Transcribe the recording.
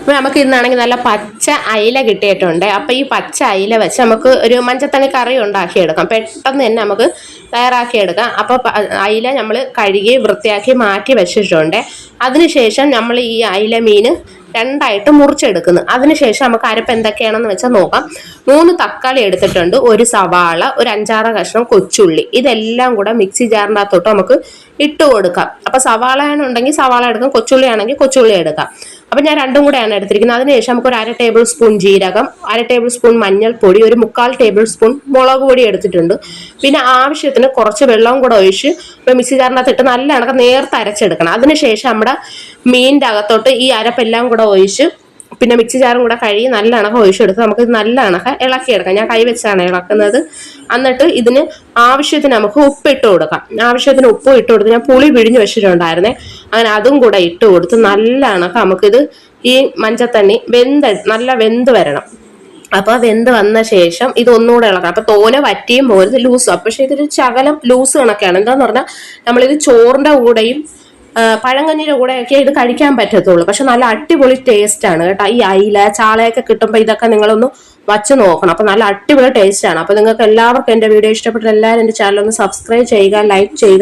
അപ്പോൾ നമുക്ക് ഇന്നാണെങ്കിൽ നല്ല പച്ച അയില കിട്ടിയിട്ടുണ്ട്. അപ്പോൾ ഈ പച്ച അയില വെച്ച് നമുക്ക് ഒരു മഞ്ചത്തണി കറി ഉണ്ടാക്കിയെടുക്കാം, പെട്ടെന്ന് തന്നെ നമുക്ക് തയ്യാറാക്കിയെടുക്കാം. അപ്പോൾ അയില നമ്മൾ കഴുകി വൃത്തിയാക്കി മാറ്റി വെച്ചിട്ടുണ്ട്. അതിനുശേഷം നമ്മൾ ഈ അയില മീൻ രണ്ടായിട്ട് മുറിച്ചെടുക്കുന്നു. അതിനുശേഷം നമുക്ക് അരപ്പ് എന്തൊക്കെയാണെന്ന് വെച്ചാൽ നോക്കാം. 3 തക്കാളി എടുത്തിട്ടുണ്ട്, ഒരു സവാള, ഒരു 5-6 കഷ്ണം കൊച്ചുള്ളി, ഇതെല്ലാം കൂടെ മിക്സി ജാറിനകത്തോട്ട് നമുക്ക് ഇട്ട് കൊടുക്കാം. അപ്പൊ സവാള ആണെന്നുണ്ടെങ്കിൽ സവാള എടുക്കാം, കൊച്ചുള്ളി ആണെങ്കിൽ കൊച്ചുള്ളി എടുക്കാം. അപ്പൊ ഞാൻ രണ്ടും കൂടെയാണ് എടുത്തിരിക്കുന്നത്. അതിനുശേഷം നമുക്ക് ഒരു 1/2 ടേബിൾ സ്പൂൺ ജീരകം, 1/2 ടേബിൾ സ്പൂൺ മഞ്ഞൾപ്പൊടി, ഒരു 1/4 ടേബിൾ സ്പൂൺ മുളക് പൊടി എടുത്തിട്ടുണ്ട്. പിന്നെ ആവശ്യത്തിന് കുറച്ച് വെള്ളവും കൂടെ ഒഴിച്ച് മിക്സി ജാറിനകത്ത് ഇട്ട് നല്ല കണക്ക് നേർത്ത് അരച്ചെടുക്കണം. അതിനുശേഷം നമ്മുടെ മീനിന്റെ അകത്തോട്ട് ഈ അരപ്പെല്ലാം കൂടെ ഒഴിച്ച് പിന്നെ മിക്സി ജാറും കൂടെ കഴുകി നല്ല കണക്ക് ഒഴിച്ചെടുത്ത് നമുക്ക് നല്ല കണക്ക് ഇളക്കിയെടുക്കാം. ഞാൻ കൈവച്ചാണ് ഇളക്കുന്നത്. എന്നിട്ട് ഇതിന് ആവശ്യത്തിന് നമുക്ക് ഉപ്പ് ഇട്ട് കൊടുക്കാം. ആവശ്യത്തിന് ഉപ്പ് ഇട്ട് കൊടുത്ത് ഞാൻ പുളി പിഴിഞ്ഞ് വെച്ചിട്ടുണ്ടായിരുന്നേ, അങ്ങനെ അതും കൂടെ ഇട്ട് കൊടുത്ത് നല്ല കണക്ക് നമുക്കിത് ഈ മഞ്ചത്തണ്ണി നല്ല വെന്ത് വരണം. അപ്പൊ വെന്ത് വന്ന ശേഷം ഇത് ഒന്നുകൂടെ ഇളക്കാം. അപ്പൊ തോനെ വറ്റിയും പോരുത്, ലൂസും. പക്ഷെ ഇതൊരു ശകലം ലൂസ് കണക്കാണ്. എന്താന്ന് പറഞ്ഞാൽ നമ്മളിത് ചോറിന്റെ കൂടെയും പഴങ്കഞ്ഞിയുടെ കൂടെയൊക്കെ ഇത് കഴിക്കാൻ പറ്റത്തുള്ളൂ. പക്ഷെ നല്ല അടിപൊളി ടേസ്റ്റ് ആണ് കേട്ടോ. ഈ അയില ചാളയൊക്കെ കിട്ടുമ്പോൾ ഇതൊക്കെ നിങ്ങളൊന്ന് വച്ച് നോക്കണം. അപ്പൊ നല്ല അടിപൊളി ടേസ്റ്റ് ആണ്. അപ്പൊ നിങ്ങൾക്ക് എല്ലാവർക്കും എന്റെ വീഡിയോ ഇഷ്ടപ്പെട്ട എല്ലാവരും എന്റെ ചാനൽ ഒന്ന് സബ്സ്ക്രൈബ് ചെയ്യുക, ലൈക്ക് ചെയ്യുക.